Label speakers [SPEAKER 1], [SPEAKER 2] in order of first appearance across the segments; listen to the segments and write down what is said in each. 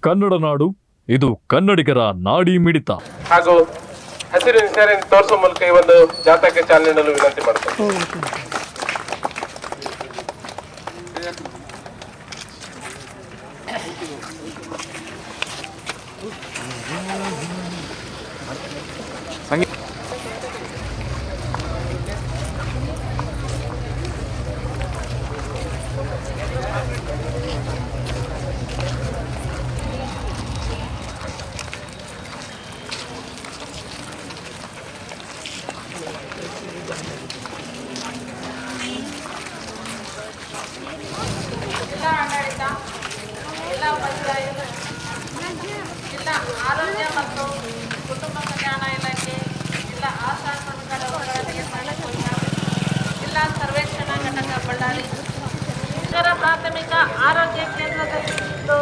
[SPEAKER 1] ಕನ್ನಡ ನಾಡು, ಇದು ಕನ್ನಡಿಗರ ನಾಡಿ ಮಿಡಿತ.
[SPEAKER 2] ಹಾಗೂ ಹಸಿರು ನಿಶಾನೆ ತೋರಿಸುವ ಮೂಲಕ ಈ ಒಂದು ಜಾಥಾಕ್ಕೆ ಚಾಲನೆ ನೀಡಲು ವಿನಂತಿ ಮಾಡ್ತೇನೆ.
[SPEAKER 3] ಜಿಲ್ಲಾ ಆಡಳಿತ, ಜಿಲ್ಲಾ ಪಂಚಾಯತ್, ಜಿಲ್ಲಾ ಆರೋಗ್ಯ ಮತ್ತು ಕುಟುಂಬ ಕಲ್ಯಾಣ ಇಲಾಖೆ, ಜಿಲ್ಲಾ ಆಶಾ ಜಿಲ್ಲಾ ಸರ್ವೇಕ್ಷಣಾ ಘಟಕ ಬಳ್ಳಾರಿ, ನಗರ ಪ್ರಾಥಮಿಕ ಆರೋಗ್ಯ ಕೇಂದ್ರದಲ್ಲಿದ್ದು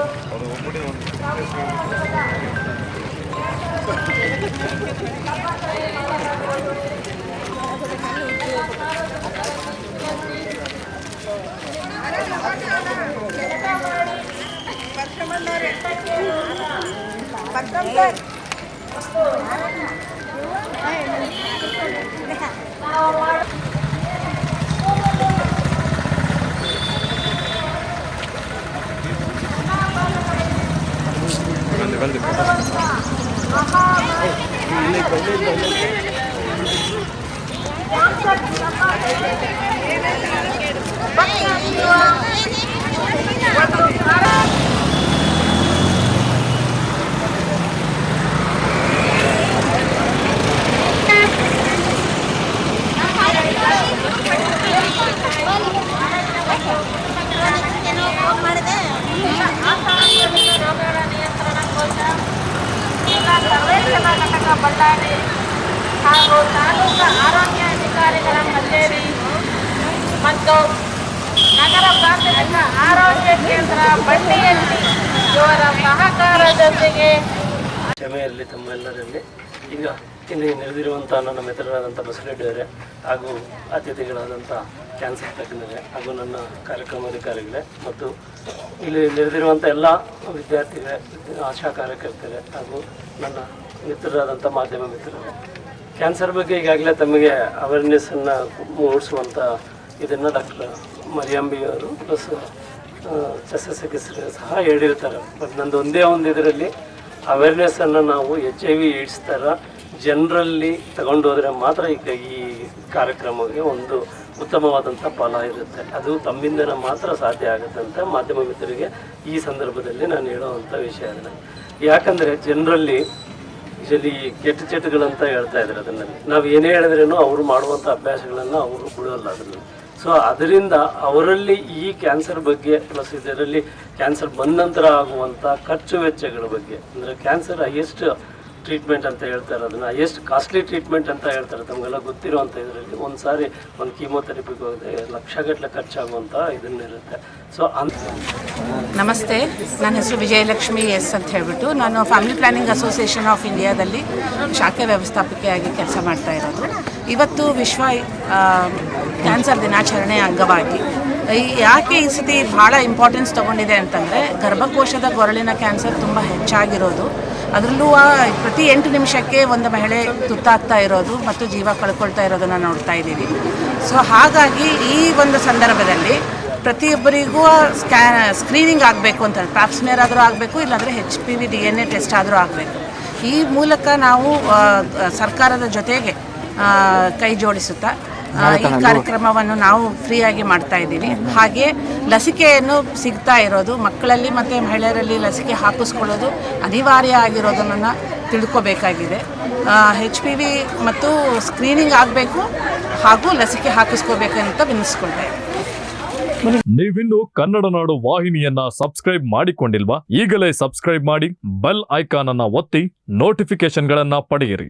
[SPEAKER 3] ಸರ್ವೇಕ್ಷಣಾ ಘಟಕ ಬಳ್ಳಾರಿ ಹಾಗೂ ತಾಲೂಕು ಆರೋಗ್ಯ ಅಧಿಕಾರಿಗಳ ಕಚೇರಿ ಮತ್ತು ನಗರ ಪ್ರಾಥಮಿಕ ಆರೋಗ್ಯ ಕೇಂದ್ರ ಬಂಡಿಯಲ್ಲಿ ಇವರ ಸಹಕಾರದೊಂದಿಗೆ
[SPEAKER 4] ಕ್ಷಮೆಯಲ್ಲಿ ತಮ್ಮೆಲ್ಲರಲ್ಲಿ ಈಗ ಇಲ್ಲಿ ನೆರೆದಿರುವಂಥ ನನ್ನ ಮಿತ್ರರಾದಂಥ ಬಸರೆಡ್ಡಿಯವರೇ ಹಾಗೂ ಅತಿಥಿಗಳಾದಂಥ ಕ್ಯಾನ್ಸರ್ ತಜ್ಞರೇ ಹಾಗೂ ನನ್ನ ಕಾರ್ಯಕ್ರಮಾಧಿಕಾರಿಗಳೇ ಮತ್ತು ಇಲ್ಲಿ ನೆರೆದಿರುವಂಥ ಎಲ್ಲ ವಿದ್ಯಾರ್ಥಿಗಳೇ, ಆಶಾ ಕಾರ್ಯಕರ್ತರೇ ಹಾಗೂ ನನ್ನ ಮಿತ್ರರಾದಂಥ ಮಾಧ್ಯಮ ಮಿತ್ರರೇ, ಕ್ಯಾನ್ಸರ್ ಬಗ್ಗೆ ಈಗಾಗಲೇ ತಮಗೆ ಅವೇರ್ನೆಸ್ಸನ್ನು ಮೂಡಿಸುವಂಥ ಇದನ್ನು ಡಾಕ್ಟರ್ ಮರಿಯಂಬಿಯವರು ಪ್ಲಸ್ ಶಸ್ತ್ರಚಿಕಿತ್ಸಕರು ಸಹ ಹೇಳಿರ್ತಾರೆ. ಬಟ್ ನಂದು ಒಂದೇ ಒಂದು ಇದರಲ್ಲಿ ಅವೇರ್ನೆಸ್ಸನ್ನು ನಾವು HIV ಏಡ್ಸ್ ಥರ ಜನರಲ್ಲಿ ತಗೊಂಡೋದ್ರೆ ಮಾತ್ರ ಈಗ ಈ ಕಾರ್ಯಕ್ರಮಕ್ಕೆ ಒಂದು ಉತ್ತಮವಾದಂಥ ಫಲ ಇರುತ್ತೆ. ಅದು ತಮ್ಮಿಂದನೇ ಮಾತ್ರ ಸಾಧ್ಯ ಆಗುತ್ತೆ ಅಂತ ಮಾಧ್ಯಮ ಮಿತ್ರರಿಗೆ ಈ ಸಂದರ್ಭದಲ್ಲಿ ನಾನು ಹೇಳೋವಂಥ ವಿಷಯ ಇದೆ. ಯಾಕಂದರೆ ಜನರಲ್ಲಿ ಯೂಶಲಿ ಕೆಟ್ಟ ಚಟಗಳಂತ ಹೇಳ್ತಾ ಇದ್ದಾರೆ. ಅದನ್ನಲ್ಲಿ ನಾವು ಏನೇ ಹೇಳಿದ್ರೂ ಅವರು ಮಾಡುವಂಥ ಅಭ್ಯಾಸಗಳನ್ನು ಅವರು ಬಿಡೋಲ್ಲ ಅದನ್ನು. ಸೊ ಅದರಿಂದ ಅವರಲ್ಲಿ ಈ ಕ್ಯಾನ್ಸರ್ ಬಗ್ಗೆ ಪ್ಲಸ್ ಇದರಲ್ಲಿ ಕ್ಯಾನ್ಸರ್ ಬಂದ ನಂತರ ಆಗುವಂಥ ಖರ್ಚು ವೆಚ್ಚಗಳ ಬಗ್ಗೆ, ಅಂದರೆ ಕ್ಯಾನ್ಸರ್ ಹೈಯೆಸ್ಟ್ ಟ್ರೀಟ್ಮೆಂಟ್ ಅಂತ ಹೇಳ್ತಾರೆ, ಅದನ್ನು ಹೈಯೆಸ್ಟ್ ಕಾಸ್ಟ್ಲಿ ಟ್ರೀಟ್ಮೆಂಟ್ ಅಂತ ಹೇಳ್ತಾರೆ. ತಮಗೆಲ್ಲ ಗೊತ್ತಿರುವಂಥ ಇದರಲ್ಲಿ ಒಂದು ಸಾರಿ ಒಂದು ಕೀಮೋಥೆರಪಿಗೆ ಹೋದರೆ ಲಕ್ಷಗಟ್ಟಲೆ ಖರ್ಚಾಗುವಂಥ ಇದನ್ನಿರುತ್ತೆ. ಸೊ
[SPEAKER 5] ನಮಸ್ತೆ, ನನ್ನ ಹೆಸರು ವಿಜಯಲಕ್ಷ್ಮಿ ಎಸ್ ಅಂತ ಹೇಳ್ಬಿಟ್ಟು ನಾನು ಫ್ಯಾಮಿಲಿ ಪ್ಲಾನಿಂಗ್ ಅಸೋಸಿಯೇಷನ್ ಆಫ್ ಇಂಡಿಯಾದಲ್ಲಿ ಶಾಖೆ ವ್ಯವಸ್ಥಾಪಕಿಯಾಗಿ ಕೆಲಸ ಮಾಡ್ತಾ ಇರೋದು. ಇವತ್ತು ವಿಶ್ವ ಕ್ಯಾನ್ಸರ್ ದಿನಾಚರಣೆ ಅಂಗವಾಗಿ ಯಾಕೆ ಈ ಸತಿ ಭಾಳ ಇಂಪಾರ್ಟೆನ್ಸ್ ತೊಗೊಂಡಿದೆ ಅಂತಂದರೆ, ಗರ್ಭಕೋಶದ ಗೊರಳಿನ ಕ್ಯಾನ್ಸರ್ ತುಂಬ ಹೆಚ್ಚಾಗಿರೋದು, ಅದರಲ್ಲೂ ಪ್ರತಿ 8 ನಿಮಿಷಕ್ಕೆ ಒಂದು ಮಹಿಳೆ ತುತ್ತಾಗ್ತಾ ಇರೋದು ಮತ್ತು ಜೀವ ಕಳ್ಕೊಳ್ತಾ ಇರೋದನ್ನು ನೋಡ್ತಾ ಇದ್ದೀವಿ. ಸೊ ಹಾಗಾಗಿ ಈ ಒಂದು ಸಂದರ್ಭದಲ್ಲಿ ಪ್ರತಿಯೊಬ್ಬರಿಗೂ ಸ್ಕ್ರೀನಿಂಗ್ ಆಗಬೇಕು ಅಂತ, ಪ್ಯಾಪ್ಸ್ಮೇರ್ ಆದರೂ ಆಗಬೇಕು, ಇಲ್ಲಾಂದರೆ HPV DNA ಟೆಸ್ಟ್ ಆದರೂ ಆಗಬೇಕು. ಈ ಮೂಲಕ ನಾವು ಸರ್ಕಾರದ ಜೊತೆಗೆ ಕೈ ಜೋಡಿಸುತ್ತಾ ಈ ಕಾರ್ಯಕ್ರಮವನ್ನು ನಾವು ಫ್ರೀಯಾಗಿ ಮಾಡ್ತಾ ಇದ್ದೀವಿ. ಹಾಗೆ ಲಸಿಕೆಯನ್ನು ಸಿಗ್ತಾ ಇರೋದು ಮಕ್ಕಳಲ್ಲಿ ಮತ್ತು ಮಹಿಳೆಯರಲ್ಲಿ ಲಸಿಕೆ ಹಾಕಿಸ್ಕೊಳ್ಳೋದು ಅನಿವಾರ್ಯ ಆಗಿರೋದನ್ನು ತಿಳ್ಕೊಬೇಕಾಗಿದೆ. HPV ಮತ್ತು ಸ್ಕ್ರೀನಿಂಗ್ ಆಗಬೇಕು ಹಾಗೂ ಲಸಿಕೆ ಹಾಕಿಸ್ಕೋಬೇಕಂತ ವಿನಿಸ್ಕೊಳ್ತಾ ಇದ್ದೀವಿ.
[SPEAKER 1] ನೀವಿನ್ನು ಕನ್ನಡ ನಾಡು ವಾಹಿನಿಯನ್ನ ಸಬ್ಸ್ಕ್ರೈಬ್ ಮಾಡಿಕೊಂಡಿಲ್ವಾ? ಈಗಲೇ ಸಬ್ಸ್ಕ್ರೈಬ್ ಮಾಡಿ, ಬೆಲ್ ಐಕಾನ್ ಅನ್ನ ಒತ್ತಿ ನೋಟಿಫಿಕೇಶನ್ಗಳನ್ನ ಪಡೆಯಿರಿ.